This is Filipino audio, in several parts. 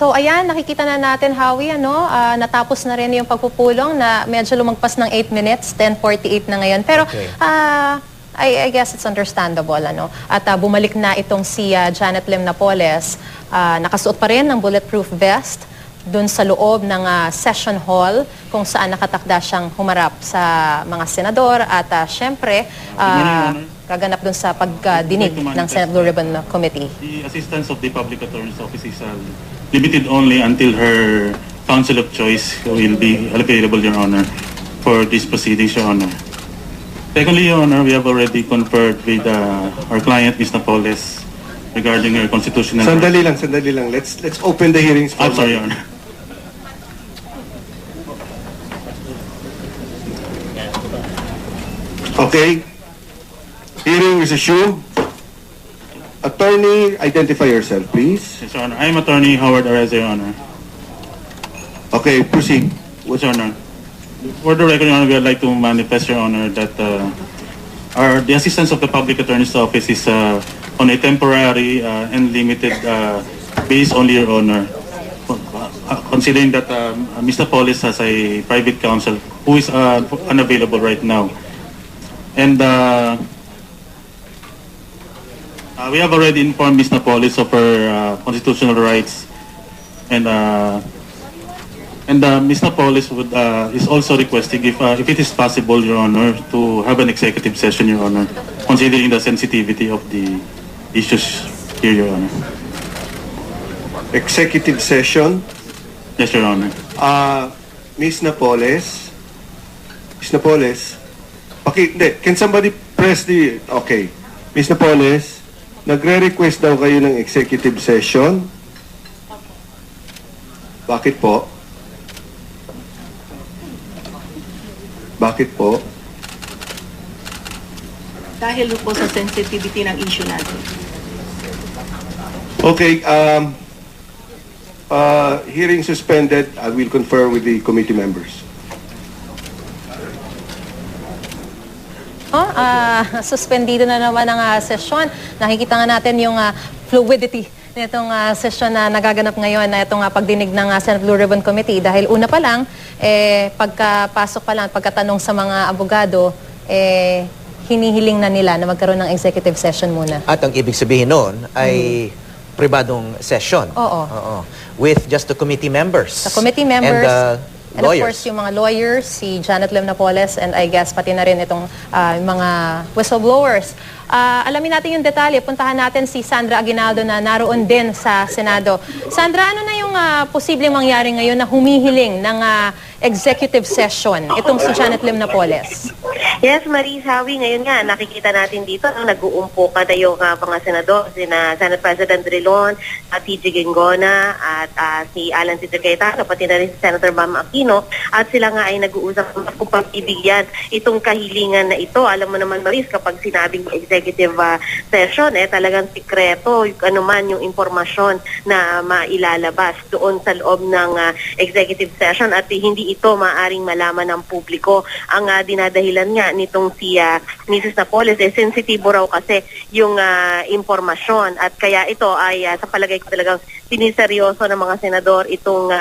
So ayan, nakikita na natin, Howie, natapos na rin yung pagpupulong na medyo lumagpas ng 8 minutes, 10:48 na ngayon. Pero I guess it's understandable, At bumalik na itong si Janet Lim Napoles, nakasuot pa rin ng bulletproof vest dun sa loob ng session hall kung saan nakatakda siyang humarap sa mga senador at syempre kaganap dun sa pagdinig ng Senate Blue Ribbon Committee. The assistance of the Public Attorney's Office is limited only until her counsel of choice will be available, Your Honor, for these proceedings, Your Honor. Secondly, Your Honor, we have already conferred with our client, Ms. Napoles, regarding her constitutional Sandali lang. Let's open the hearings. I'm sorry, Your Honor. Okay. Hearing is resumed. Attorney, identify yourself, please. Yes, Your Honor. I am Attorney Howard Areza, Your Honor. Okay, proceed. Yes, Your Honor. For the record, Your Honor, we would like to manifest, Your Honor, that the assistance of the Public Attorney's Office is on a temporary and limited base only, Your Honor. Considering that Mr. Napoles has a private counsel who is unavailable right now. And we have already informed Ms. Napoles of her constitutional rights, and Ms. Napoles is also requesting if it is possible, Your Honor, to have an executive session, Your Honor, considering the sensitivity of the issues here, Your Honor. Executive session. Yes, Your Honor. Ms. Napoles. Can somebody press the... Okay. Ms. Napoles, nagre-request daw kayo ng executive session. Bakit po? Dahil po sa sensitivity ng issue natin. Okay. Hearing suspended. I will confer with the committee members. Suspendido na naman ang sesyon. Nakikita nga natin yung fluidity nitong sesyon na nagaganap ngayon na itong pagdinig ng Senate Blue Ribbon Committee. Dahil una pa lang, pagkapasok pa lang, pagkatanong sa mga abogado, hinihiling na nila na magkaroon ng executive session muna. At ang ibig sabihin noon ay pribadong session. Oo. With just the committee members. The committee members. And of lawyers. course, yung mga lawyers, si Janet Lim Napoles, and I guess pati na rin itong mga whistleblowers. Alamin natin yung detalye. Puntahan natin si Sandra Aguinaldo na naroon din sa Senado. Sandra, ano na yung posibleng mangyari ngayon na humihiling ng executive session itong si Janet Lim Napoles? Yes, Maris, Howie, ngayon nga, nakikita natin dito ang nag-uumpo ka na yung mga senador, sina Senate President Drilon, TG Ginggona, at si Alan Cesar Cayetano, pati na rin si Senator Bam Aquino, at sila nga ay nag-uusap kung pagbibigyan itong kahilingan na ito. Alam mo naman, Maris, kapag sinabing executive session, talagang sikreto, anuman yung impormasyon na mailalabas doon sa loob ng executive session at hindi ito maaring malaman ng publiko. Ang dinadahilan nga nitong si Mrs. Napoles, sensitibo raw kasi yung impormasyon at kaya ito ay sa palagay ko talagang siniseryoso ng mga senador itong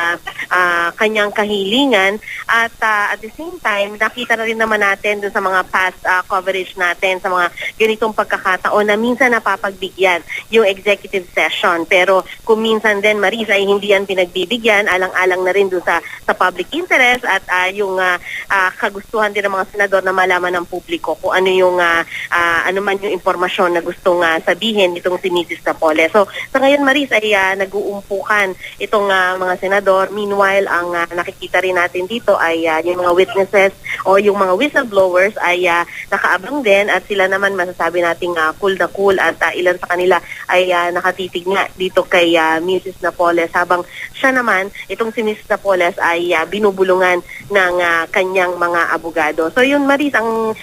kanyang kahilingan at at the same time nakita na rin naman natin dun sa mga past coverage natin sa mga ganitong pagkakataon na minsan napapagbigyan yung executive session pero kung minsan din Marisa ay hindi yan pinagbibigyan alang-alang na rin dun sa public interest at yung kagustuhan din ng mga senador na malaman ng publiko kung ano yung ano man yung impormasyon na gustong sabihin itong si Mrs. Napoles. So sa ngayon Maris ay nag-uumpukan itong mga senador. Meanwhile, ang nakikita rin natin dito ay yung mga witnesses o yung mga whistleblowers ay nakaabang din at sila naman masasabi nating cool na cool at ilan sa kanila ay nakatitig nga dito kay Mrs. Napoles habang siya naman, itong si Mrs. Napoles ay binubulungan ng kanyang mga abogado. So yun Maris, ang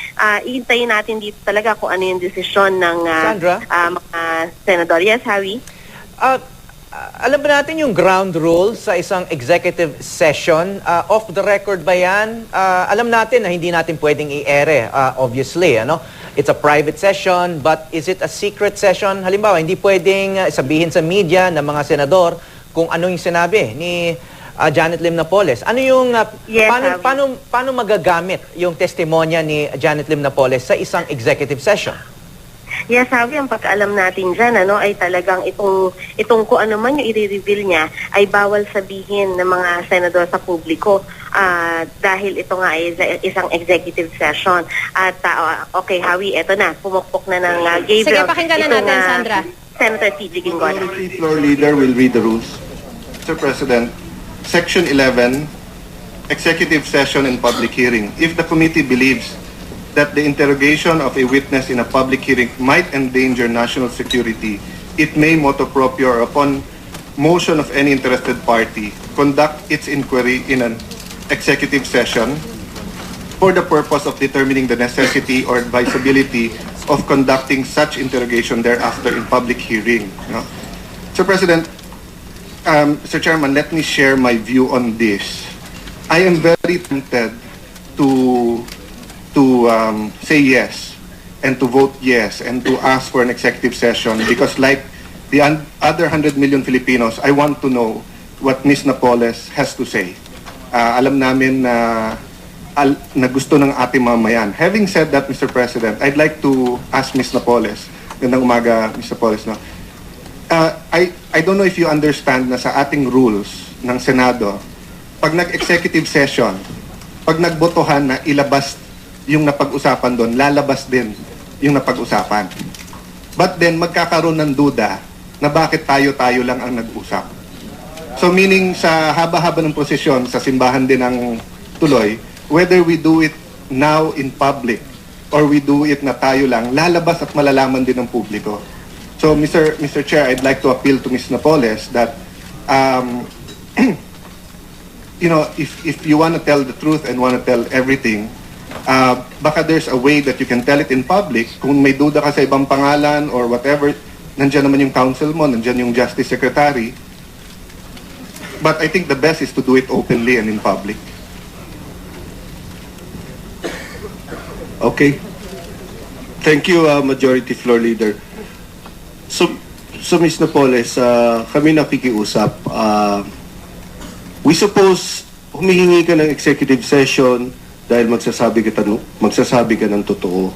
iintayin natin dito talaga kung ano yung desisyon ng mga senador. Yes, Howie? Alam ba natin yung ground rules sa isang executive session? Off the record ba yan? Alam natin na hindi natin pwedeng i-ere, obviously. It's a private session, but is it a secret session? Halimbawa, hindi pwedeng sabihin sa media ng mga senador kung ano yung sinabi ni Janet Lim Napoles. Ano yung Yes, Javi. paano magagamit yung testimonya ni Janet Lim Napoles sa isang executive session? Yes, sabi ang pagkaalam natin dyan, ay talagang itong kung ano man yung i-reveal niya ay bawal sabihin ng mga senador sa publiko dahil ito nga ay isang executive session. At okay, Howie, eto na, pumukpok na ng Gabriel. Sige, pakinggan na natin, Sandra. Senator TG Gingola. The floor leader will read the rules. Mr. President, Section 11, Executive Session and Public Hearing. If the committee believes that the interrogation of a witness in a public hearing might endanger national security, it may motu proprio or upon motion of any interested party conduct its inquiry in an executive session for the purpose of determining the necessity or advisability of conducting such interrogation thereafter in public hearing. No? Mr. President, Mr. Chairman, let me share my view on this. I am very tempted to say yes and to vote yes and to ask for an executive session because like the other 100 million Filipinos, I want to know what Ms. Napoles has to say. Alam namin na gusto ng ating mamayan. Having said that, Mr. President, I'd like to ask Ms. Napoles, gandang umaga, Ms. Napoles, no? I don't know if you understand na sa ating rules ng Senado, pag nag-executive session, pag nagbotohan na ilabas yung napag-usapan doon, lalabas din yung napag-usapan. But then, magkakaroon ng duda na bakit tayo-tayo lang ang nag-usap. So meaning, sa haba-haba ng posisyon, sa simbahan din ang tuloy, whether we do it now in public or we do it na tayo lang, lalabas at malalaman din ng publiko. So Mr. Chair, I'd like to appeal to Ms. Napoles that if you want to tell the truth and want to tell everything, baka there's a way that you can tell it in public. Kung may duda ka sa ibang pangalan or whatever, nandyan naman yung counsel mo, nandyan yung Justice Secretary. But I think the best is to do it openly and in public. Okay. Thank you, Majority Floor Leader. So Ms. Napoles, kami nakikiusap. We suppose humihingi ka ng executive session dahil magsasabi ka ng totoo.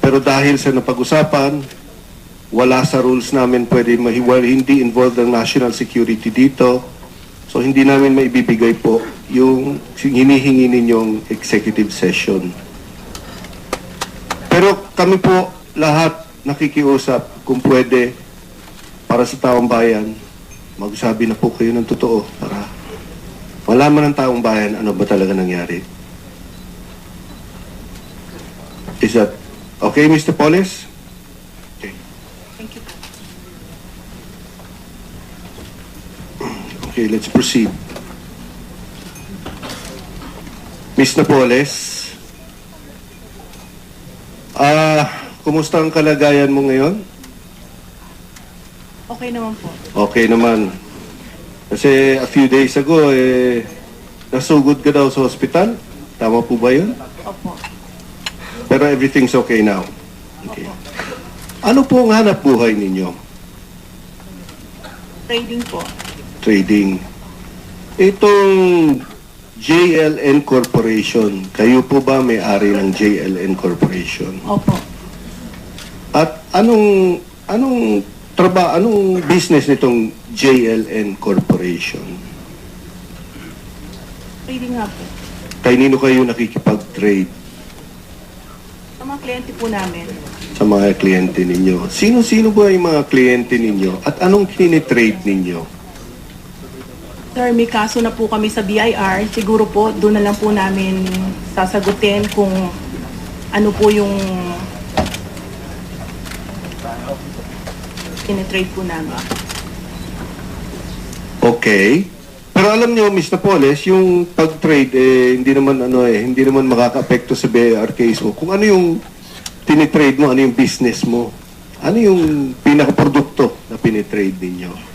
Pero dahil sa napag-usapan, wala sa rules namin pwede hindi involved ang national security dito. So hindi namin maibibigay po yung hinihingi ninyong executive session. Pero kami po lahat nakikiusap kung pwede para sa taong bayan, magsabi na po kayo ng totoo para malaman ng taong bayan ano ba talaga nangyari. Is that okay, Mr. Poles? Okay. Thank you. Okay, let's proceed. Ms. Napoles, kumusta ang kalagayan mo ngayon? Okay naman po. Okay naman. Kasi a few days ago, nasugod ka daw sa hospital. Tama po ba yun? Opo. Pero everything's okay now. Okay. Ano po ang hanap buhay ninyo? Trading po. Trading. Itong JLN Corporation, kayo po ba may-ari ng JLN Corporation? Opo. At anong business nitong JLN Corporation? Trading nga po. Kay nino kayo nakikipag-trade Sa mga kliyente po namin. sa mga kliyente ninyo? Sino-sino ba yung mga kliyente ninyo? At anong kinitrade ninyo? Sir, may kaso na po kami sa BIR. Siguro po, doon na lang po namin sasagutin kung ano po yung kinitrade po namin. Okay. Pero alam niyo, Ms. Napoles, yung pag-trade, hindi naman makaka-apekto sa BIR case mo. Kung ano yung tinitrade mo, ano yung business mo, ano yung pinaka-produkto na pinitrade ninyo?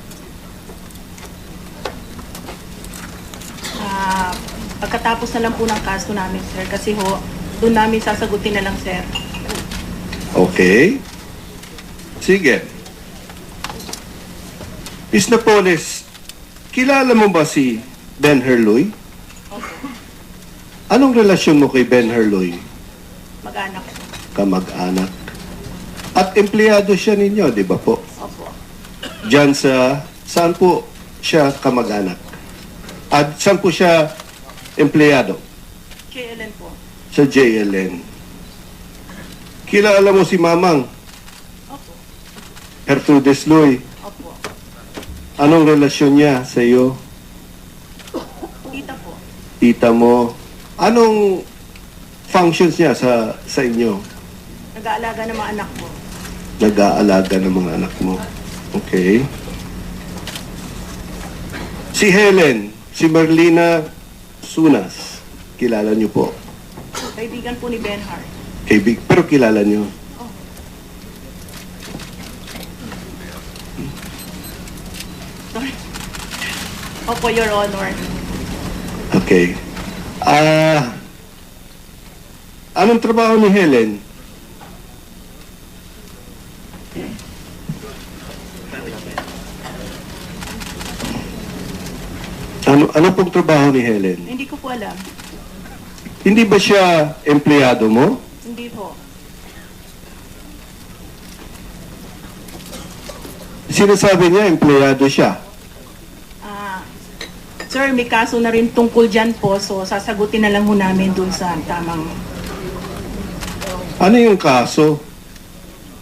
Pagkatapos na lang po ng kaso namin, sir. Kasi ho, doon namin sasagutin na lang, sir. Okay. Sige. Miss Napoles, kilala mo ba si Ben Herloy? Anong relasyon mo kay Ben Herloy? Mag-anak po. Kamag-anak. At empleyado siya ninyo, di ba po? Opo. Diyan saan po siya kamag-anak? At saan po siya empleyado? JLN po. Sa JLN. Kilala mo si Mamang? Opo. Gertrudes Loy. Opo. Anong relasyon niya sa iyo? Tita po. Tita mo. Anong functions niya sa inyo? Nag-aalaga ng mga anak ko. Nag-aalaga ng mga anak mo. Okay. Si Helen, si Marlina Sunas, kilala niyo po. Kaibigan po ni Benhar. Pero kilala niyo. Sorry. Opo, Your Honor. Okay. Anong trabaho ni Helen? Ano pong trabaho ni Helen? Hindi ko po alam. Hindi ba siya empleyado mo? Hindi po. Sinasabi niya empleyado siya. Sir, may kaso na rin tungkol dyan po. So, sasagutin na lang ho namin dun sa tamang... Ano yung kaso?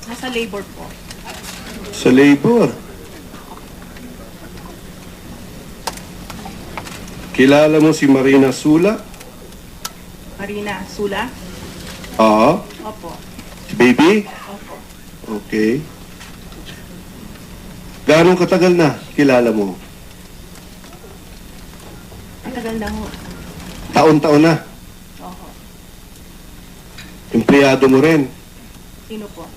Nasa labor po. Sa labor. Kilala mo si Marina Sula? Marina Sula? Oo. Opo. Si Baby? Opo. Okay. Gaano katagal na kilala mo? Matagal na ho. Taon-taon na. Oho. Empleyado mo rin. Sino po?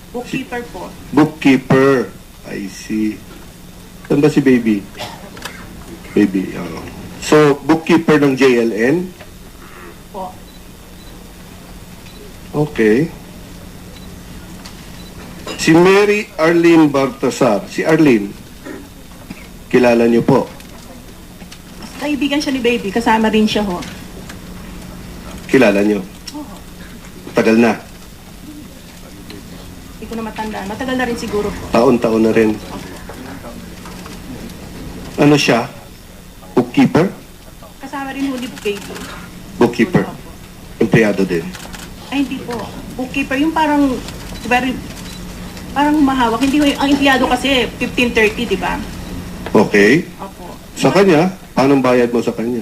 Bookkeeper po. Bookkeeper. I see. Saan ba si Baby? Baby, oo. So, bookkeeper ng JLN? Po. Okay. Si Mary Arlene Bartasar. Si Arlene, kilala niyo po. Kaibigan siya ni Baby. Kasama rin siya ho. Kilala niyo. Oo. Tagal na. Hindi ko na matandaan. Matagal na rin siguro po. Taon-taon na rin. Ano siya? Bookkeeper? Kasama rin ho ni Baby. Bookkeeper. Opo. Empleyado din. Ay, hindi po. Bookkeeper, yung parang, parang mahawak. Hindi ko, ang empleyado kasi 15:30, di ba? Okay. Opo. Sa kanya, paano bayad mo sa kanya?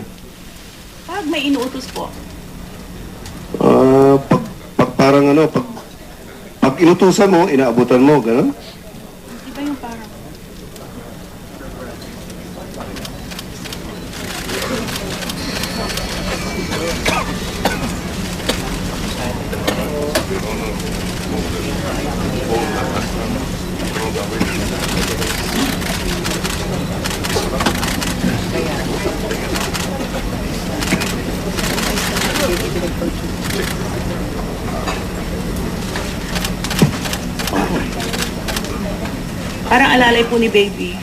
Pag may inuutos po. Pag parang pag inutusan mo, inaabutan mo, gano'n? Di ba yung parang... Parang alalay po ni Baby.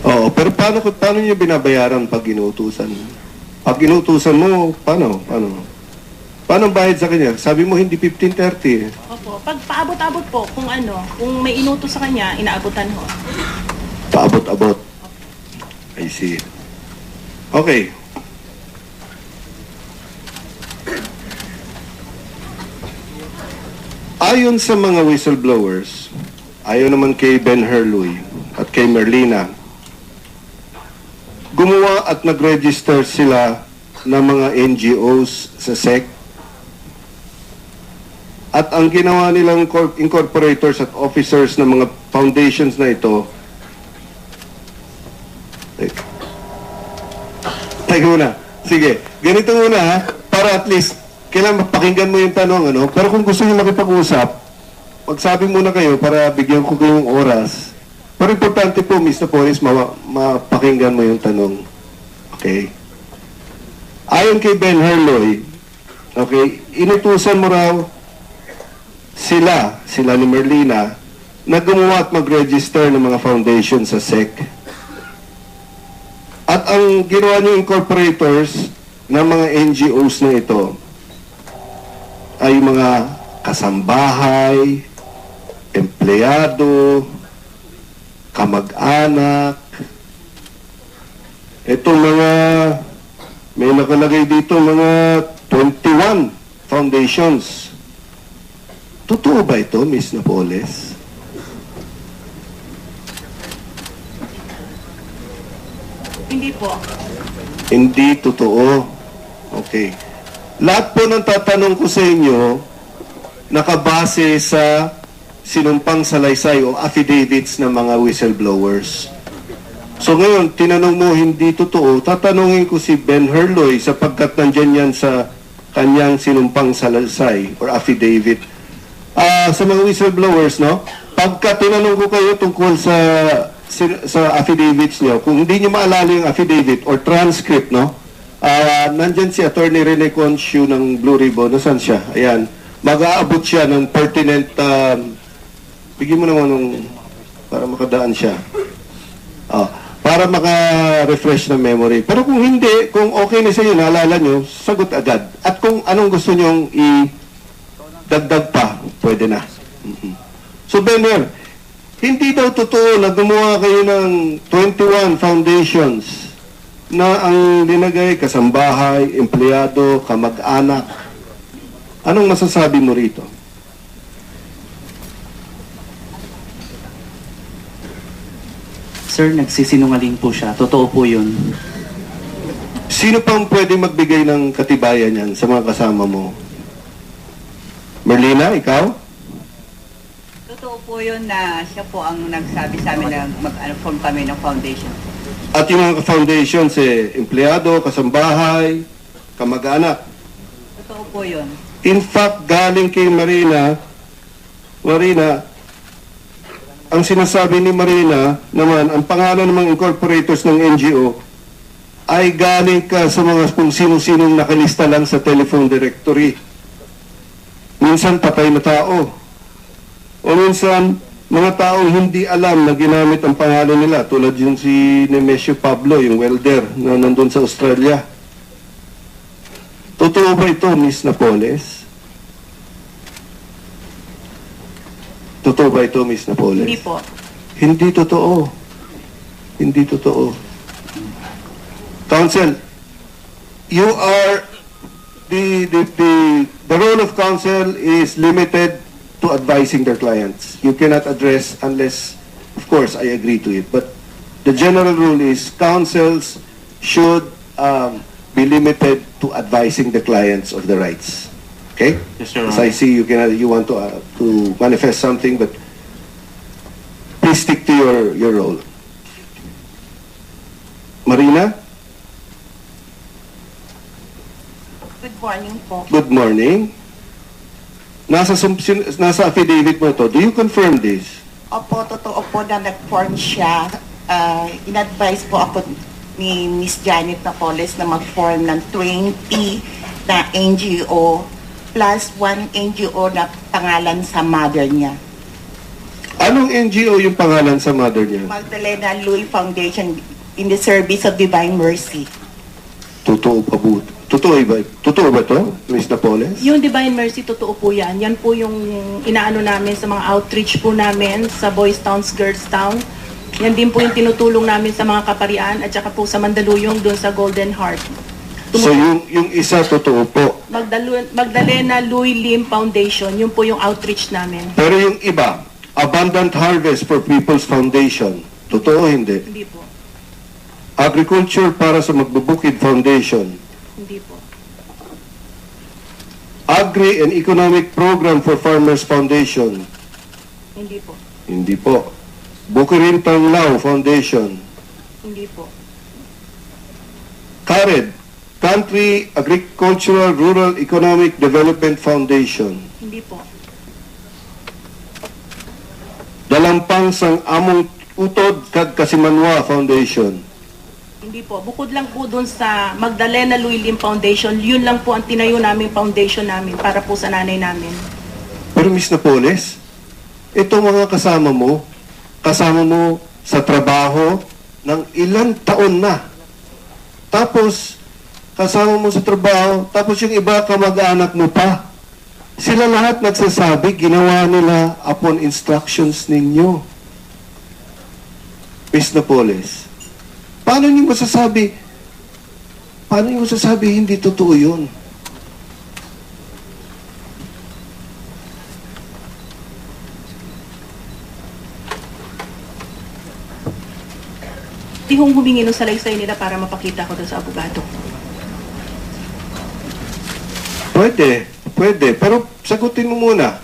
Oo, pero paano niyo binabayaran pag inuutusan? Pag inuutusan mo, paano? Paano ang bayad sa kanya? Sabi mo hindi 15:30. Opo. Pag paabot-abot po, kung may inutos sa kanya, inaabutan ho. Paabot-abot. I see. Okay. Ayon sa mga whistleblowers, ayon naman kay Ben Herloy at kay Merlina, gumawa at nag-register sila ng mga NGOs sa SEC. At ang ginawa nilang incorporators at officers ng mga foundations na ito, Teka muna. Sige, ganito muna ha, para at least kailangan mapakinggan mo yung tanong, pero kung gusto niyo makipag-usap, magsabi muna kayo para bigyan ko kayong oras. Pero importante po, Mr. Polis, mapakinggan mo yung tanong. Okay? Ayon kay Ben Herloy, okay, inutusan mo raw sila ni Merlina, na gumawa at mag-register ng mga foundation sa SEC. At ang ginawa niyo incorporators ng mga NGOs na ito ay mga kasambahay, empleyado, kamag-anak. Itong mga, may nakalagay dito mga 21 foundations. Totoo ba ito, Ms. Napoles? Hindi po. Hindi totoo. Okay. Lahat po ng tatanong ko sa inyo, nakabase sa sinumpang salaysay o affidavits ng mga whistleblowers. So ngayon, tinanong mo hindi totoo, tatanungin ko si Ben Herloy sapagkat nandyan yan sa kanyang sinumpang salaysay or affidavit. Sa mga whistleblowers, no? Pagka tinanong ko kayo tungkol sa affidavits nyo, kung hindi nyo maalala yung affidavit or transcript, no? Nandyan si Attorney Rene Consiu ng Blue Ribbon. Nasaan siya? Ayan. Mag-aabot siya ng pertinent, bigyan mo naman ng, para makadaan siya. Para maka-refresh ng memory. Pero kung hindi, kung okay na sa inyo, naalala nyo, sagot agad. At kung anong gusto nyong i-dagdag pa, pwede na. So, Benner, hindi daw totoo na gumawa kayo ng 21 foundations na ang linagay kasambahay, empleyado, kamag-anak. Anong masasabi mo rito? Sir, nagsisinungaling po siya. Totoo po yun. Sino pang pwede magbigay ng katibayan yan sa mga kasama mo? Merlina, ikaw? Totoo po yun na siya po ang nagsabi sa amin na mag-form kami ng foundation. At yung mga foundations, empleyado, kasambahay, kamag-anak. Totoo po yun. In fact, galing kay Marina, ang sinasabi ni Marina naman, ang pangalan ng mga incorporators ng NGO ay galing ka sa mga kung sino-sinong nakalista lang sa telephone directory. Minsan patay na tao. O minsan, mga taong hindi alam na ginamit ang pangalan nila, tulad yung si Nemesio Pablo, yung welder na nandun sa Australia. Totoo ba ito, Miss Napoles? Totoo ba ito, Miss Napoles? Hindi po. Hindi totoo. Hindi totoo. Counsel, you are the role of counsel is limited to advising their clients. You cannot address unless, of course, I agree to it. But the general rule is counsels should be limited to advising the clients of the rights. Okay? Yes, Your As Honor. I see, you want to manifest something, but please stick to your role. Marina, Good morning po. good morning. Nasa affidavit mo to. Do you confirm this? Opo, totoo po na nag-form siya. In-advise po ako ni Miss Janet Napoles na mag-form ng 20 na NGO plus 1 NGO na pangalan sa mother niya. Anong NGO yung pangalan sa mother niya? Magdalena Louis Foundation in the Service of Divine Mercy. Totoo pa po. Totoo ba to, Miss Napoles? Yung Divine Mercy, totoo po yan. Yan po yung inaano namin sa mga outreach po namin sa Boys Towns, Girls Town. Yan din po yung tinutulong namin sa mga kaparian at saka po sa Mandaluyong doon sa Golden Heart. So yung isa totoo po. Magdalena Louis Lim Foundation, yun po yung outreach namin. Pero yung iba, Abundant Harvest for People's Foundation, totoo hindi? Hindi po. Agriculture para sa Magbubukid Foundation, Hindi po. Agri and Economic Program for Farmers Foundation, Hindi po. hindi po. Bukirin Panglao Foundation, Hindi po. CARED, Country Agricultural Rural Economic Development Foundation, Hindi po. Dalampang Sang Among Utod Kag Kasimanwa Foundation, Hindi po. Bukod lang po doon sa Magdalena Louis Lim Foundation, yun lang po ang tinayo naming foundation namin para po sa nanay namin. Pero Miss Napoles, Itong mga kasama mo sa trabaho ng ilang taon na. Tapos, kasama mo sa trabaho, tapos yung iba kamag-anak mo pa. Sila lahat nagsasabi, ginawa nila upon instructions ninyo. Miss Napoles, paano niyo masasabi hindi totoo yun? Di hong humingi ng salaysay nila para mapakita ko doon sa abogado. Pwede. Pero sagutin mo muna.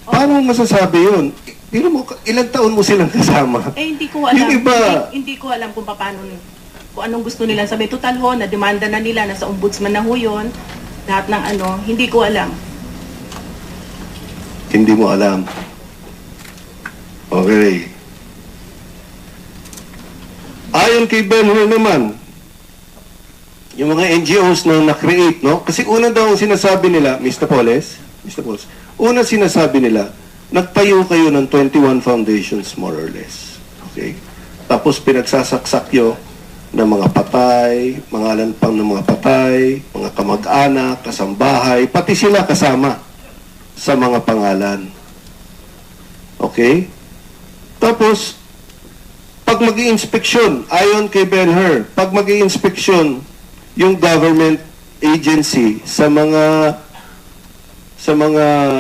Paano mo masasabi yun? Pero mo, ilang taon mo silang kasama? Hindi ko alam. Yung iba, Hindi ko alam kung paano, kung anong gusto nila sabi. Total ho, na demanda na nila, nasa ombudsman na ho yun. Lahat ng hindi ko alam. hindi mo alam. Okay. Ayon kay Ben Hur naman, yung mga NGOs na na-create, no? Kasi una daw ang sinasabi nila, Mr. Poles, una sinasabi nila, nagtayo kayo ng 21 foundations more or less. Okay? Tapos pinagsasaksak nyo ng mga patay, mga alanpang ng mga patay, mga kamag-anak, kasambahay, pati sila kasama sa mga pangalan. Okay? Tapos, pag mag-i-inspeksyon, ayon kay Ben Hur, pag mag-i-inspeksyon yung government agency sa mga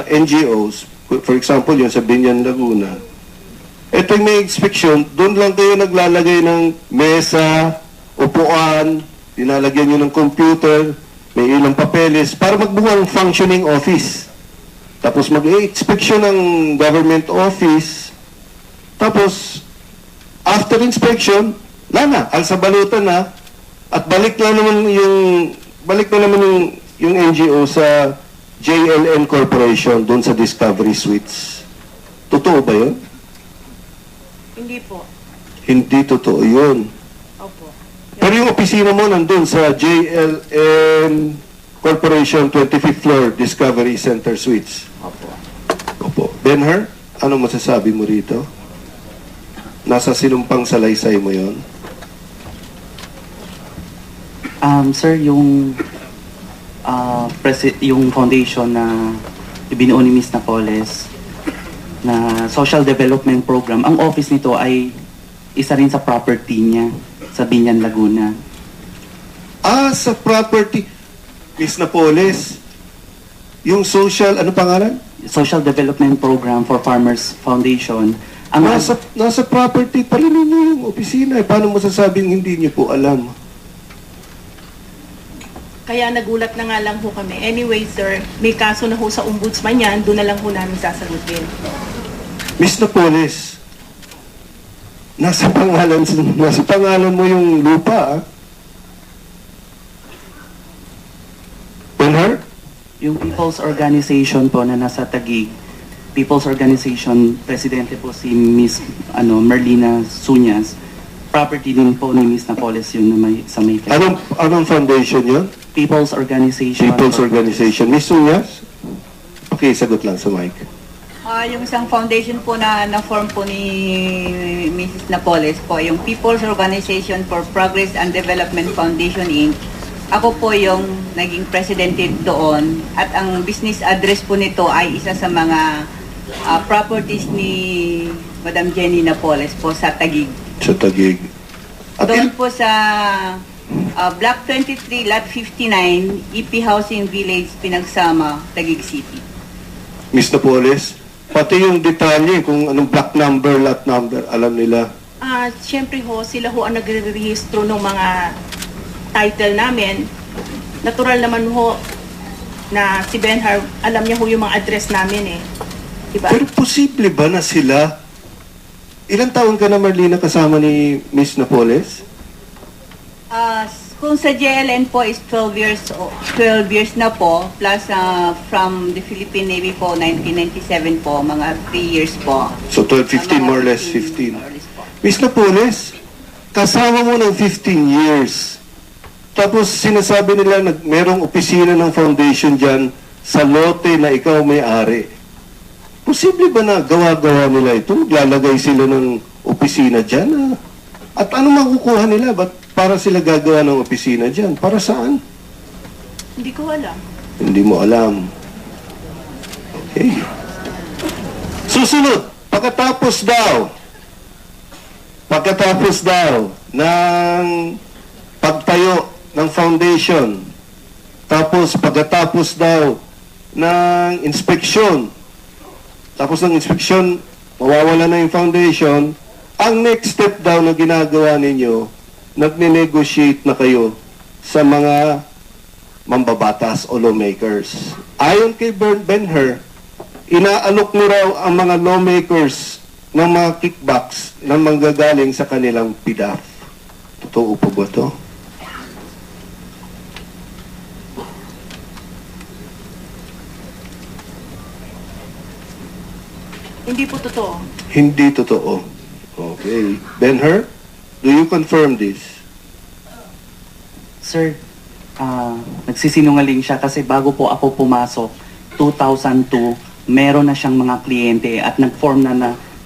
NGOs, for example, yung sa Binyan Laguna, ito yung may inspection, doon lang kayo naglalagay ng mesa, upuan, dinalagyan nyo ng computer, may ilang papeles, para magbuwang functioning office. Tapos mag-i-inspection ng government office, tapos, after inspection, alsabalutan na, at balik na naman yung NGO sa JLN Corporation doon sa Discovery Suites. Totoo ba yun? Hindi po. Hindi totoo yun. Opo. Pero yung opisina mo nandun sa JLN Corporation 25th floor Discovery Center Suites. Opo. Ben Hur, ano masasabi mo rito? Nasa sinumpang salaysay mo yon? Sir, yung yung foundation na ibinuo ni Ms. Napoles na Social Development Program, ang office nito ay isa rin sa property niya sa Binyan, Laguna. Sa property. Ms. Napoles, yung social, ano pangalan? Social Development Program for Farmers Foundation. Nasa property pa rin ninyo yung opisina. Paano mo sasabing hindi niyo po alam? Kaya nagulat na nga lang ho kami. Anyway, sir, may kaso na ho sa ombudsman yan, doon na lang ho namin sasagutin. Ms. Napoles, nasa pangalan mo yung lupa, ah. Ben Hur? Yung People's Organization po na nasa Taguig, People's Organization, presidente po si Ms. Merlina Suñas. Property din po ni Ms. Napoles yun na sa may... Anong foundation yun? People's Organization. People's Organization. Ms. Suñas? Okay, sagot lang sa mic. Yung isang foundation po na na-form po ni Mrs. Napoles po, yung People's Organization for Progress and Development Foundation Inc. Ako po yung naging presidente doon at ang business address po nito ay isa sa mga properties ni Madam Jenny Napoles po sa Taguig. Sa Taguig. Doon po sa Block 23, Lot 59, EP Housing Village, Pinagsama, Taguig City. Ms. Napoles, pati yung detalye kung anong block number, lot number, alam nila. Siyempre ho, sila ho ang nagre-rehistro ng mga title namin. Natural naman ho na si Ben Hur, alam niya ho yung mga address namin eh. Diba? Pero posible ba na sila? Ilang taon ka na, Marlina, kasama ni Ms. Napoles? Kung sa JLN po is 12 years na po, plus from the Philippine Navy po, 1997 po, mga 3 years po. So 12, 15, more or less 15. Ms. Napoles, kasama mo ng 15 years. Tapos sinasabi nila merong opisina ng foundation dyan sa lote na ikaw may-ari. Posible ba na gawa-gawa nila ito? Lalagay sila ng opisina dyan? At ano makukuha nila? Ba't para sila gagawa ng opisina dyan? Para saan? Hindi ko alam. Hindi mo alam. Okay. Susunod, pagkatapos daw ng pagtayo ng foundation, tapos pagkatapos daw ng inspeksyon, mawawala na yung foundation, ang next step daw na ginagawa ninyo, nagne-negotiate na kayo sa mga mambabatas o lawmakers. Ayon kay Ben-Hur, inaalok mo raw ang mga lawmakers ng mga kickbacks na manggagaling sa kanilang PDAF. Totoo po ba ito? Hindi po totoo. Hindi totoo. Okay. Ben-Hur, do you confirm this? Sir, nagsisinungaling siya kasi bago po ako pumasok, 2002, meron na siyang mga kliyente at nag-form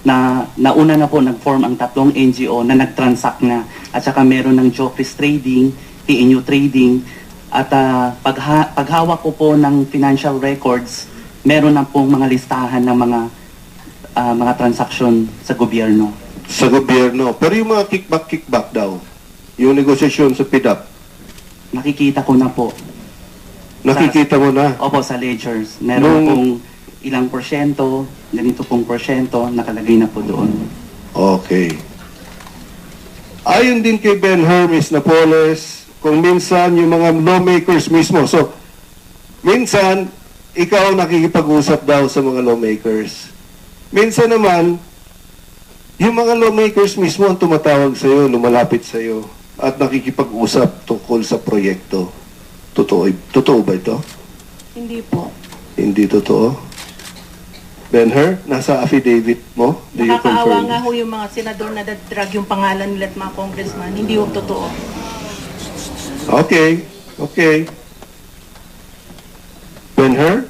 nauna na po nag-form ang 3 NGO na nag-transact na. At saka meron ng Jofris Trading, TNU Trading, at paghawak ko po ng financial records, meron na pong mga listahan ng mga transaksyon sa gobyerno. Sa gobyerno. Pero yung mga kickback daw, yung negosasyon sa PDAP, Nakikita ko na po. nakikita mo na. Opo, sa ledgers. Meron pong ilang porsyento, ganito pong porsyento, nakalagay na po doon. Okay. Ayon din kay Ben-Hur, Ms. Napoles, kung minsan yung mga lawmakers mismo. So, minsan, ikaw nakikipag-usap daw sa mga lawmakers. Minsan naman, yung mga lawmakers mismo ang tumatawag sa'yo, lumalapit sa'yo, at nakikipag-usap tungkol sa proyekto. Totoo ba ito? Hindi po. Hindi totoo? Ben-Hur, nasa affidavit mo? Do you Nakakaawa confirm? nga ho yung mga senador na drag yung pangalan nila at mga congressman. Hindi ho totoo. Okay. Okay. Ben-Hur?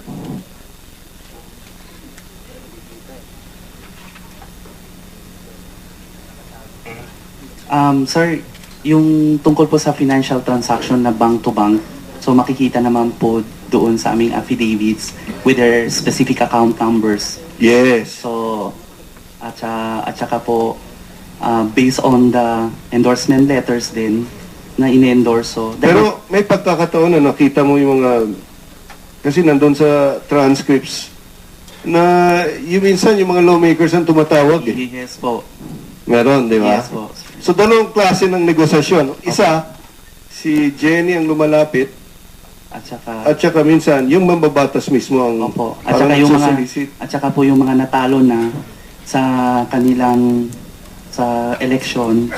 Sir, yung tungkol po sa financial transaction na bank to bank, so makikita naman po doon sa aming affidavits with their specific account numbers. Yes. So, at saka po, based on the endorsement letters din na in-endorse. So, Pero may pagkakataon na nakita mo yung mga, kasi nandun sa transcripts, na yung minsan yung mga lawmakers ang tumatawag eh. Yes po. Meron, di ba? Yes po. So, dalawang klase ng negosasyon. Isa, si Jenny ang lumalapit, At saka, at saka minsan, yung mambabatas mismo ang opo. At parang saka yung mga nagsosolicit. at saka po yung mga natalo na sa kanilang sa election.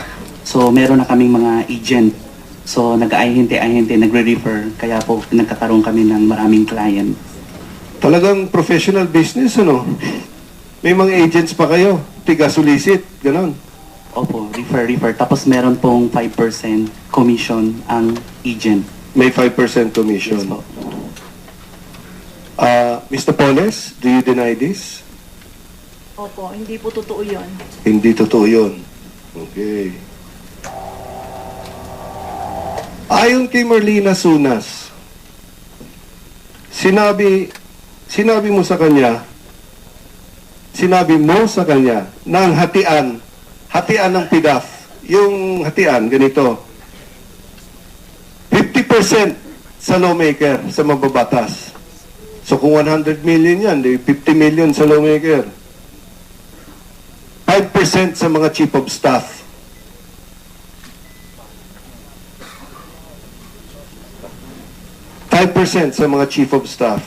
So meron na kaming mga agent. So nag-ahente-ahente, nagre-refer, kaya po nagkakaroon kami ng maraming client. Talagang professional business, ano? May mga agents pa kayo, tiga-solicit, ganon. Opo, refer. Tapos meron pong 5% commission ang agent. May 5% commission. Yes po. Mr. Poles, do you deny this? Opo, hindi po totoo yun. Hindi totoo yun. Okay. Ayon kay Marlina Sunas, sinabi mo sa kanya na ang hatian ng PDAF, yung hatian, ganito, 50% sa lawmaker, sa mababatas. So kung 100 million yan, 50 million sa lawmaker. 5% sa mga chief of staff. sa mga chief of staff.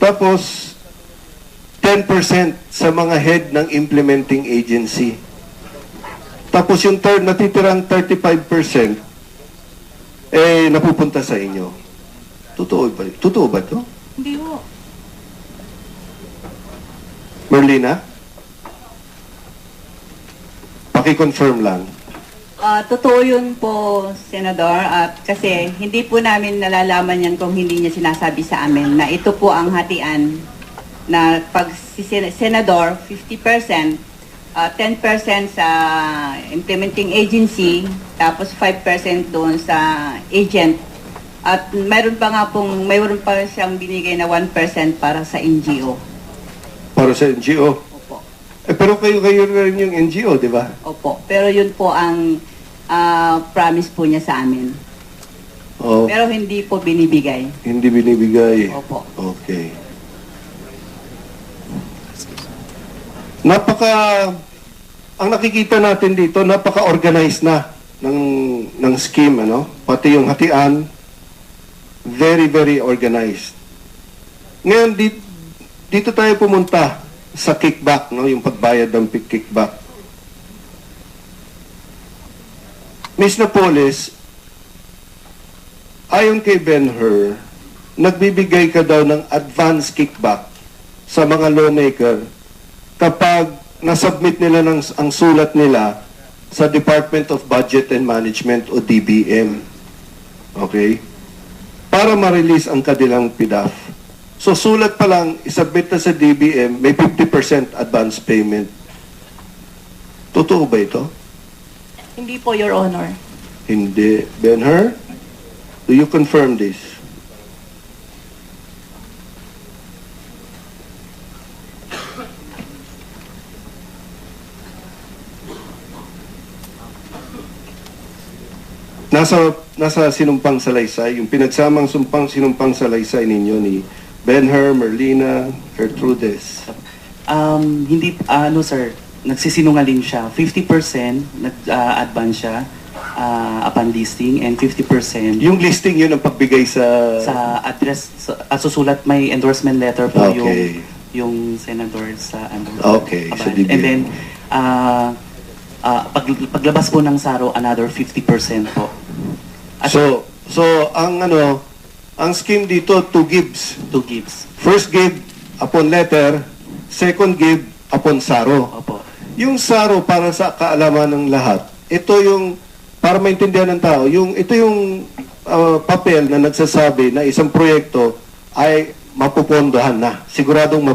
Tapos, 10% sa mga head ng implementing agency. Tapos yung natitirang 35%, napupunta sa inyo. Totoo ba ito? Hindi ho. Merlina? Paki-confirm lang. Totoo yun po, Senador, at kasi hindi po namin nalalaman yan kung hindi niya sinasabi sa amin na ito po ang hatian na pag si senador 50%, 10% sa implementing agency, tapos 5% doon sa agent. At mayroon pa siyang binigay na 1% para sa NGO. Para sa NGO? Opo. Pero kayo rin yung NGO, di ba? Opo. Pero yun po ang promise po niya sa amin. Oh, Pero hindi po binibigay. hindi binibigay. Opo. Okay. Ang nakikita natin dito, napaka-organized na ng scheme, ano? Pati yung hatian, very, very organized. Ngayon, dito tayo pumunta sa kickback, no? Yung pagbayad ng kickback. Ms. Napoles, ayon kay Ben-Hur, nagbibigay ka daw ng advance kickback sa mga lawmaker kapag nasubmit nila ang sulat nila sa Department of Budget and Management o DBM. Okay? Para ma-release ang kanilang PDAF. So sulat pa lang, isubmit na sa DBM, may 50% advance payment. Totoo ba ito? Hindi po, Your Honor. Hindi. Ben-Hur, do you confirm this? Nasa sinumpang salaysay, yung pinagsamang sinumpang salaysay ninyo ni Ben-Hur, Merlina, Gertrudes. Hindi, sir, nagsisinungaling siya. 50% nag-advance siya upon listing and 50% Yung listing yun ang pagbigay sa address, susulat may endorsement letter po Okay. yung senador sa Okay, sa abad. DBM. And then, paglabas po ng SARO, another 50% po. So ang scheme dito, 2 gives. 2 gives. First give upon letter, second give upon SARO. Opo. Yung SARO, para sa kaalaman ng lahat, ito yung, para maintindihan ng tao, ito yung papel na nagsasabi na isang proyekto ay mapupondohan na. Siguradong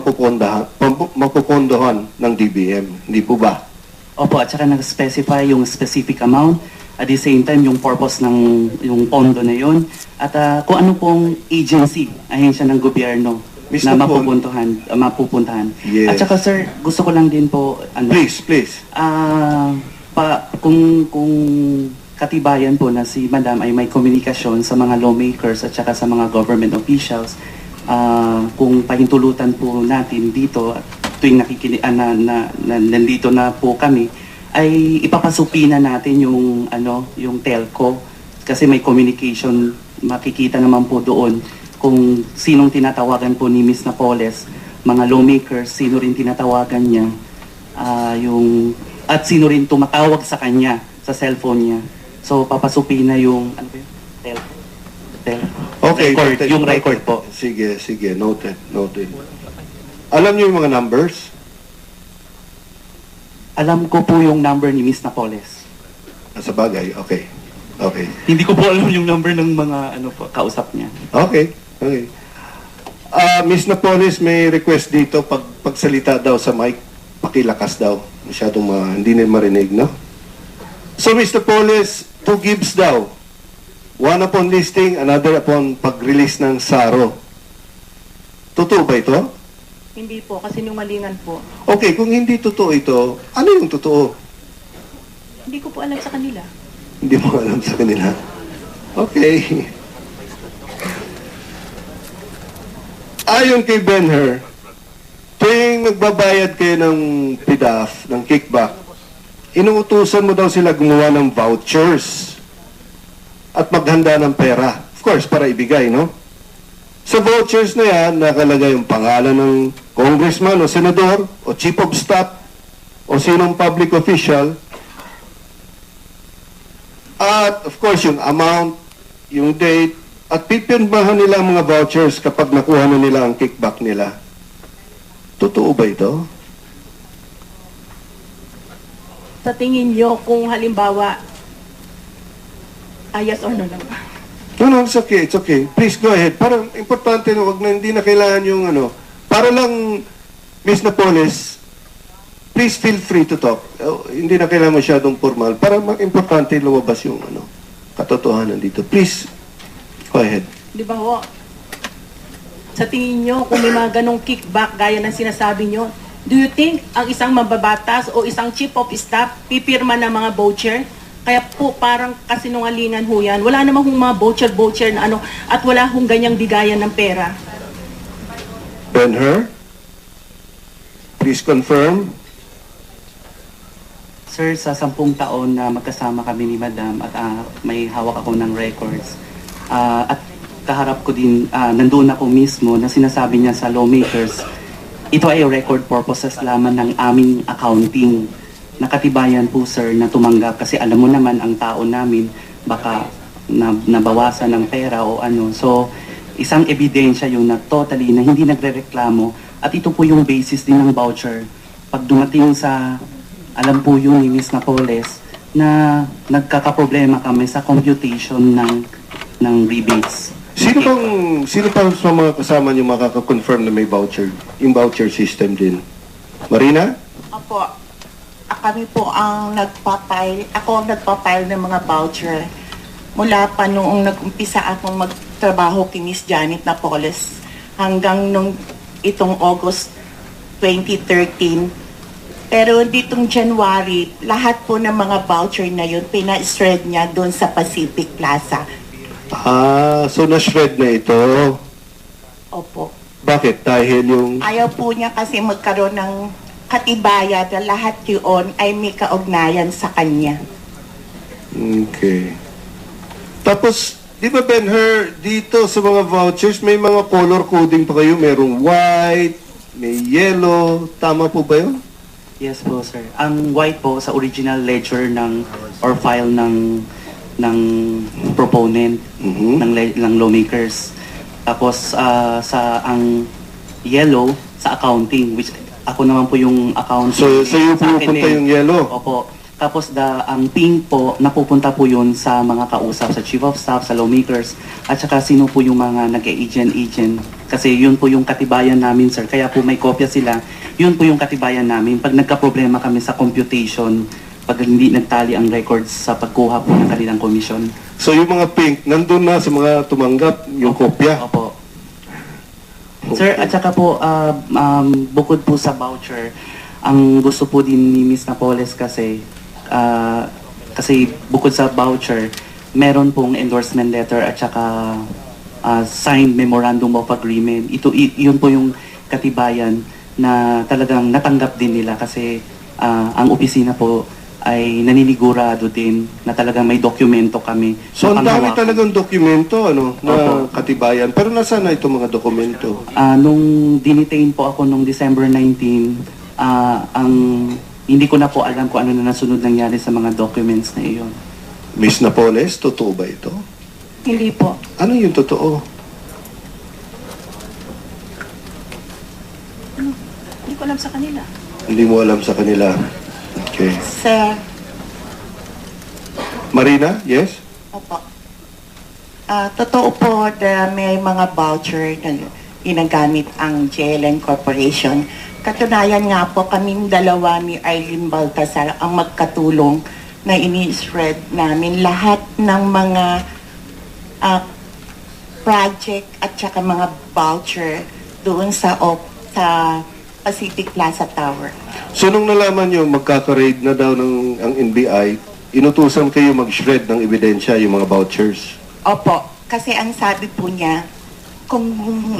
mapupondohan ng DBM. Hindi po ba? Opo, at saka nag-specify yung specific amount, at the same time yung purpose ng yung pondo na yun, at kung ano pong agency, ahensya ng gobyerno Mr. na Paul. mapupuntahan. Yes. At saka sir, gusto ko lang din po, Please. kung katibayan po na si Madam ay may komunikasyon sa mga lawmakers at saka sa mga government officials, kung pahintulutan po natin dito tuwing nandito na po kami, ay ipapasupina natin yung telco kasi may communication, makikita naman po doon kung sinong tinatawagan po ni Ms. Napoles, mga lawmakers, sino rin tinatawagan niya, at sino rin tumatawag sa kanya sa cellphone niya. So papasupina yung telco. Okay, noted. Yung record po. Sige. Noted. Alam niyo yung mga numbers? Alam ko po yung number ni Ms. Napoles. Sa bagay, okay. Hindi ko po alam yung number ng mga kausap niya. Okay. Ms. Napoles, may request dito, pagsalita daw sa mic, pakilakas daw. Masyadong hindi na marinig, no? So, Ms. Napoles, 2 gives daw. One upon listing, another upon pag-release ng SARO. Totoo ba ito? Hindi po, kasi nungalingan po. Okay, kung hindi totoo ito, ano yung totoo? Hindi ko po alam sa kanila. Hindi mo alam sa kanila. Okay. Ayon kay Ben-Hur, tuwing magbabayad kayo ng PDAF, ng kickback, inuutusan mo daw sila gumawa ng vouchers at maghanda ng pera. Of course, para ibigay, no? Sa vouchers na yan, nakalagay yung pangalan ng congressman o senador o chief of staff o sinong public official. At of course, yung amount, yung date, at pipirmahan nila ang mga vouchers kapag nakuha na nila ang kickback nila. Totoo ba ito? Sa tingin nyo, kung halimbawa, yes or no lang. No, it's okay. Please go ahead. Parang importante na hindi na kailangan yung Para lang, Ms. Napoles, please feel free to talk. Hindi na kailangan masyadong formal. Para importante lumabas yung katotohanan dito. Please, go ahead. Di ba ho? Sa tingin nyo, kung may mga ganong kickback gaya ng sinasabi nyo, do you think ang isang mababatas o isang chief of staff pipirma ng mga voucher? Kaya po parang kasinungalingan ho yan. Wala namang hong mga voucher na ano, at wala hong ganyang bigayan ng pera. Ben-Hur, please confirm. Sir, sa 10 taon na magkasama kami ni Madam at may hawak ako ng records, at kaharap ko din, nandun ako mismo na sinasabi niya sa lawmakers, ito ay record purposes lamang ng aming accounting. Nakatibayan po sir na tumanggap kasi alam mo naman ang tao namin baka nabawasan ng pera o ano. So, isang ebidensya yun na totally na hindi nagrereklamo at ito po yung basis din ng voucher. Pag dumating sa, alam po yun ni Ms. Napoles, na nagkakaproblema kami sa computation ng rebates. Sino pang sa mga kasama niyo makaka-confirm na may voucher? Yung voucher system din. Marina? Opo. Kami po ang ako ang nagpapile ng mga voucher. Mula pa noong nag-umpisa akong magtrabaho kay Miss Janet Napoles hanggang nung itong August 2013. Pero ditong January, lahat po ng mga voucher na yun, pina-shred niya doon sa Pacific Plaza. So na-shred na ito. Opo. Bakit? Dahil yung... Ayaw po niya kasi magkaroon ng katibayan na lahat yun ay may kaugnayan sa kanya. Okay. Tapos, di ba Ben-Hur, dito sa mga vouchers, may mga color coding pa kayo? Merong white, may yellow. Tama po ba yun? Yes po sir. Ang white po sa original ledger or file ng proponent ng lawmakers. Tapos ang yellow sa accounting, which ako naman po yung accounting. So yung pupunta yung yellow? Opo. Tapos ang pink po, napupunta po yun sa mga kausap, sa chief of staff, sa lawmakers, at saka sino po yung mga nag-agent. Kasi yun po yung katibayan namin sir. Kaya po may kopya sila. Yun po yung katibayan namin. Pag nagka-problema kami sa computation, pag hindi nagtali ang records sa pagkuha po ng kanilang komisyon. So yung mga pink, nandun na sa mga tumanggap yung kopya? Opo. Okay. Sir, at saka po, bukod po sa voucher, ang gusto po din ni Ms. Napoles kasi bukod sa voucher, meron pong endorsement letter at saka signed memorandum of agreement. Yun po yung katibayan na talagang natanggap din nila kasi ang opisina po ay naninigurado din na talagang may dokumento kami. So ang dami talagang dokumento na katibayan. Pero nasaan na itong mga dokumento? Nung dinitain po ako nung December 19, hindi ko na po alam kung ano na nasunod nangyari sa mga documents na iyon. Ms. Napoles, totoo ba ito? Hindi po. Ano yung totoo? Hindi ko alam sa kanila. Hindi mo alam sa kanila. Okay. Sir. Marina, yes? Opo. Totoo po na may mga voucher na ginagamit ang JLN Corporation. Katunayan nga po kaming dalawa ni Eileen Baltasar ang magkatulong na ini-shred namin lahat ng mga project at saka mga voucher doon sa Pacific Plaza Tower. So nung nalaman nyo magkaka-raid na daw ng ang NBI, inutusan kayo mag-shred ng ebidensya yung mga vouchers? Opo, kasi ang sabi po niya, kung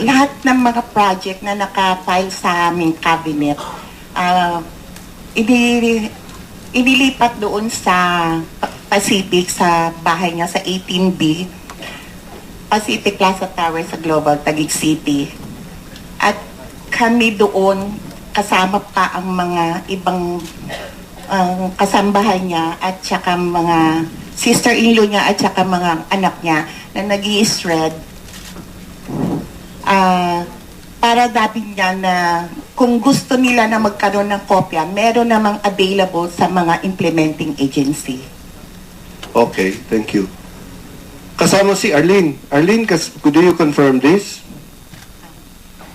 lahat ng mga project na naka-file sa aming cabinet, inilipat doon sa Pacific, sa bahay niya sa 18B, Pacific Plaza Tower sa Global Taguig City. At kami doon, kasama pa ang mga ibang kasambahay niya at saka mga sister-in-law niya at saka mga anak niya na nag-i-shred para dabi niya na kung gusto nila na magkaroon ng kopya, meron namang available sa mga implementing agency. Okay, thank you. Kasama si Arlene. Arlene, could you confirm this?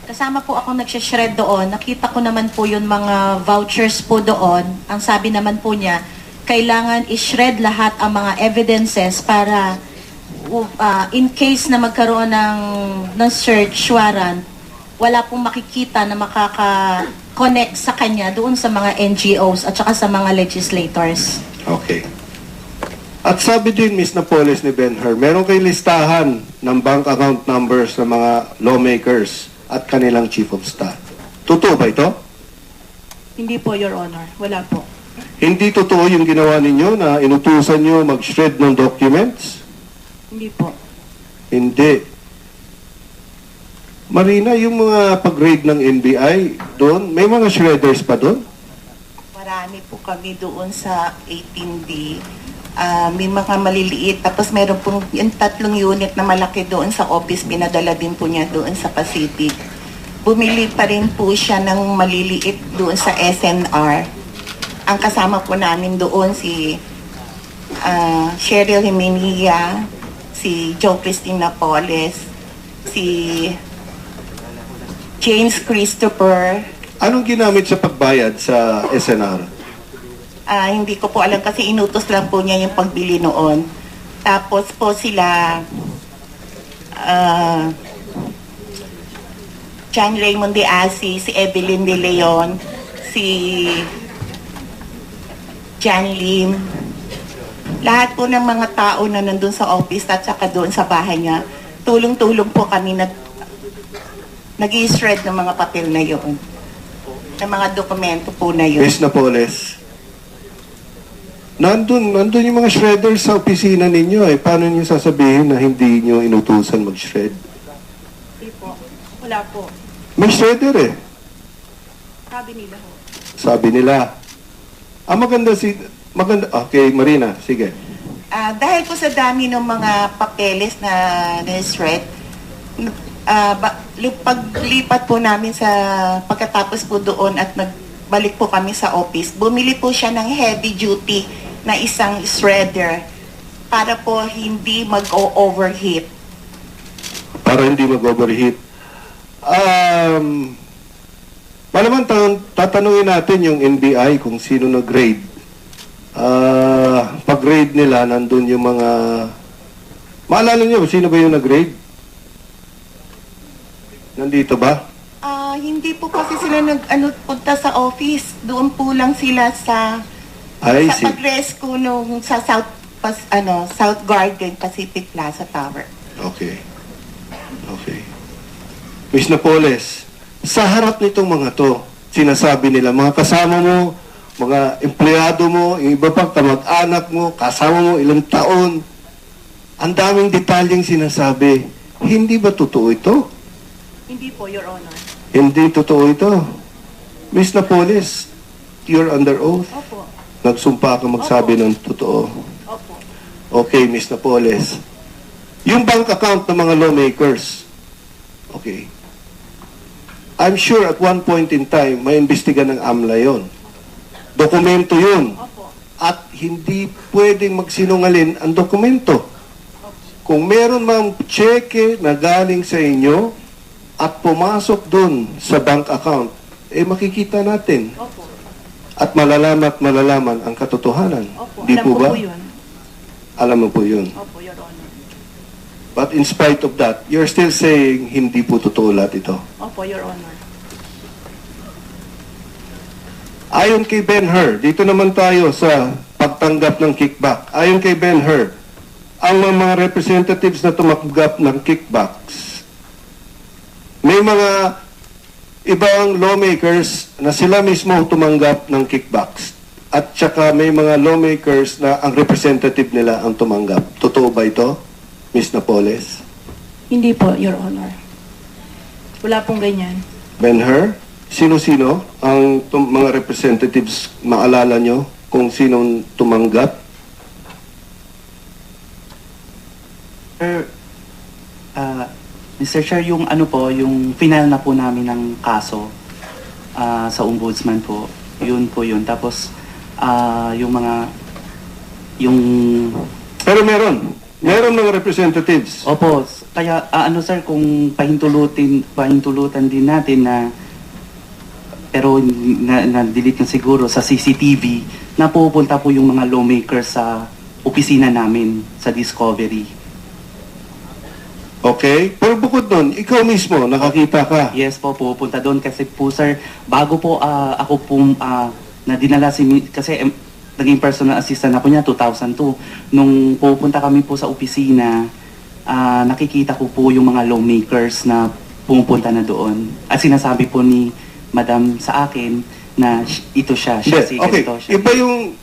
Kasama po ako nagsishred doon. Nakita ko naman po yung mga vouchers po doon. Ang sabi naman po niya, kailangan i-shred lahat ang mga evidences para in case na magkaroon ng search warrant, wala pong makikita na makaka-connect sa kanya doon sa mga NGOs at saka sa mga legislators. Okay. At sabi din, Ms. Napoles ni Ben-Hur, meron kay listahan ng bank account numbers ng mga lawmakers at kanilang chief of staff. Totoo ba ito? Hindi po, Your Honor. Wala po. Hindi totoo yung ginawa ninyo na inutusan nyo mag-shred ng documents? Hindi po. Hindi. Marina, yung mga pag-raid ng NBI doon, may mga shredders pa doon? Marami po kami doon sa 18D. May mga maliliit. Tapos meron pong yung 3 unit na malaki doon sa office. Pinadala din po niya doon sa Pacific. Bumili pa rin po siya ng maliliit doon sa SNR. Ang kasama po namin doon si Cheryl Jimenilla, si Joe Christine Napoles, si James Christopher. Anong ginamit sa pagbayad sa SNR? Hindi ko po alam kasi inutos lang po niya yung pagbili noon. Tapos po sila John Raymond de Asi, si Evelyn de Leon, si John Lim. Lahat po ng mga tao na nandun sa office at saka doon sa bahay niya, tulong-tulong po kami nag-i-shred ng mga papel na yun. Ng mga dokumento po na yun. Ms. Napoles, nandun yung mga shredders sa opisina ninyo eh. Paano niyo sasabihin na hindi niyo inutusan mag-shred? Hindi po. Wala po. May shredder eh. Sabi nila ho. Sabi nila. Maganda. Okay, Marina, sige. Dahil po sa dami ng mga papeles na shred, paglipat po namin sa pagkatapos po doon at nagbalik po kami sa office, bumili po siya ng heavy duty na isang shredder para po hindi mag-overheat. Para hindi mag-overheat. Malaman tatanungin natin yung NBI kung sino nag-grade. Pag-grade nila, nandun yung mga... Maalala niyo, sino ba yung nag-grade? Nandito ba? Hindi po kasi sila punta sa office. Doon po lang sila sa pag-rescue nung sa South Garden Pacific Plaza Tower. Okay. Ms. Napoles, sa harap nitong mga to, sinasabi nila, mga kasama mo, mga empleyado mo, yung iba pang kamag-anak mo, kasama mo ilang taon, ang daming detalyeng sinasabi. Hindi ba totoo ito? Hindi po, Your Honor. Hindi totoo ito. Ms. Napoles, you're under oath. Opo. Nagsumpa ka magsabi ng totoo. Opo. Okay, Ms. Napoles. Yung bank account ng mga lawmakers, okay. I'm sure at one point in time, may imbestiga ng AMLA yon. Dokumento yun. Opo. At hindi pwedeng magsinungalin ang dokumento. Kung meron mang cheque na galing sa inyo at pumasok dun sa bank account, makikita natin. Opo. At malalaman ang katotohanan. Opo. Di Alam po ko ba? po yun. Alam mo po yun. Opo, Your Honor. But in spite of that, you're still saying hindi po totoo lahat ito. Opo, Your Honor. Ayon kay Ben-Hur, dito naman tayo sa pagtanggap ng kickback. Ayon kay Ben-Hur, ang mga representatives na tumatanggap ng kickbacks, may mga ibang lawmakers na sila mismo tumanggap ng kickbacks. At saka may mga lawmakers na ang representative nila ang tumanggap. Totoo ba ito, Ms. Napoles? Hindi po, Your Honor. Wala pong ganyan. Ben-Hur, sino-sino ang mga representatives, maalala nyo kung sinong tumanggap? Mr. Chair, yung yung final na po namin ng kaso sa ombudsman po, yun. Tapos, yung... Pero meron mga representatives. Opo, Kaya sir, kung pahintulutan din natin na pero na-delete na siguro sa CCTV na pupunta po yung mga lawmakers sa opisina namin sa Discovery. Okay? Pero bukod doon, ikaw mismo, nakakita ka. Yes po, pupunta doon kasi po sir, bago po ako po na dinala kasi naging personal assistant ako niya 2002. Nung pupunta kami po sa opisina, nakikita ko po yung mga lawmakers na pumupunta na doon. At sinasabi po ni Madam sa akin na ito siya si okay. ganito siya.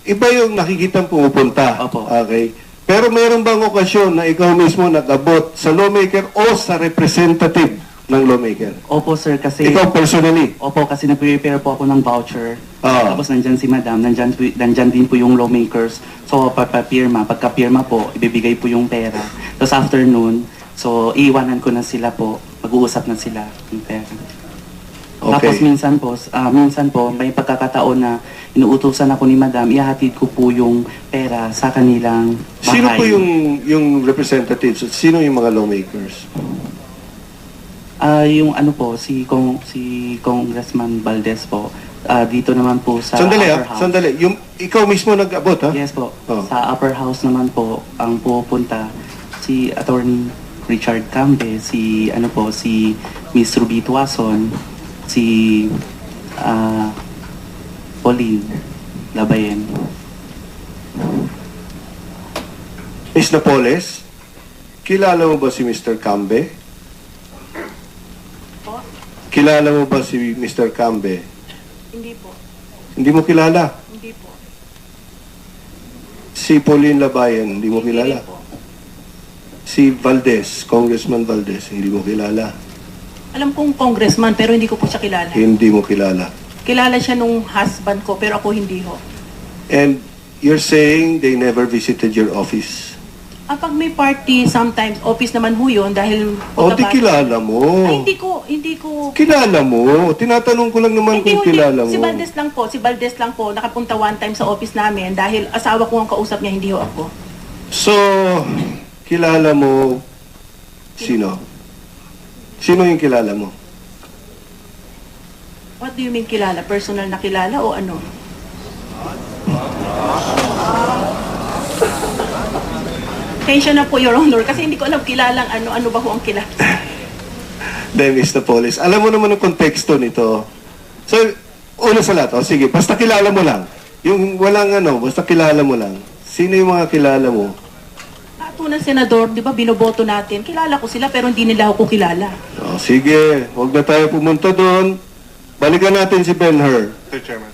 Iba yung nakikitang pumupunta. Opo. Okay. Pero meron bang okasyon na ikaw mismo nag-abot sa lawmaker o sa representative ng lawmaker? Opo sir, kasi Ikaw personally? Opo, kasi nag-prepare po ako ng voucher. Ah. Tapos nandyan si Madam, nandyan din po yung lawmakers. So papapirma, pagkapirma po, ibibigay po yung pera. Tapos afternoon, so iiwanan ko na sila po, mag-uusap na sila ng pera. Okay. Tapos minsan po may pagkakataon na inuutusan ako ni Madam, ihahatid ko po yung pera sa kanilang bahay. Sino po yung representatives? Sino yung mga lawmakers? Yung si Congressman Valdez po. Dito naman po sa Sandali upper house. sandali. Ikaw mismo nag-abot, ha? Yes po. Oh. Sa upper house naman po ang pupunta si Attorney Richard Cambe, si Miss Ruby Tuason, si Pauline Labayen. Miss Napoles, kilala mo ba si Mr. Cambe? Kilala mo ba si Mr. Cambe? Hindi po. Hindi mo kilala? Hindi po. Si Pauline Labayen, hindi mo kilala? Hindi po. Si Valdez, Congressman Valdez, hindi mo kilala? Alam kong congressman pero hindi ko po siya kilala. Hindi mo kilala. Kilala siya nung husband ko pero ako hindi ho. And you're saying they never visited your office? Pag may party, sometimes office naman ho yun dahil... O, di kilala mo. Ay, hindi ko... Kilala mo. Tinatanong ko lang naman kung kilala mo. Si Valdez lang po, nakapunta one time sa office namin dahil asawa ko ang kausap niya, hindi ho ako. So, kilala mo sino? Sino yung kilala mo? What do you mean kilala? Personal na kilala o ano? Tensya na po, Your Honor, kasi hindi ko alam kilalang ano ba ho ang kilala. Then, Mr. Polis, alam mo naman ang konteksto nito. So, una sa lahat, sige, basta kilala mo lang. Yung walang basta kilala mo lang. Sino yung mga kilala mo? Tunang senador, di ba, binoboto natin. Kilala ko sila pero hindi nila ako kilala. Sige, huwag na tayo pumunta doon. Balikan natin si Ben-Hur. Mr. Chairman,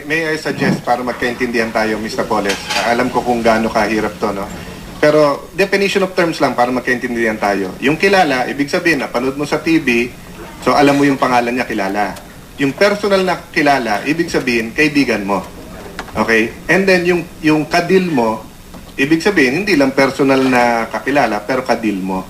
may I suggest para magkaintindihan tayo, Mr. Poles? Alam ko kung gaano kahirap to, no? Pero definition of terms lang para magkaintindihan tayo. Yung kilala, ibig sabihin, napanood mo sa TV, so alam mo yung pangalan niya, kilala. Yung personal na kilala, ibig sabihin, kaibigan mo. Okay? And then yung kadil mo, ibig sabihin, hindi lang personal na kakilala, pero kadil mo.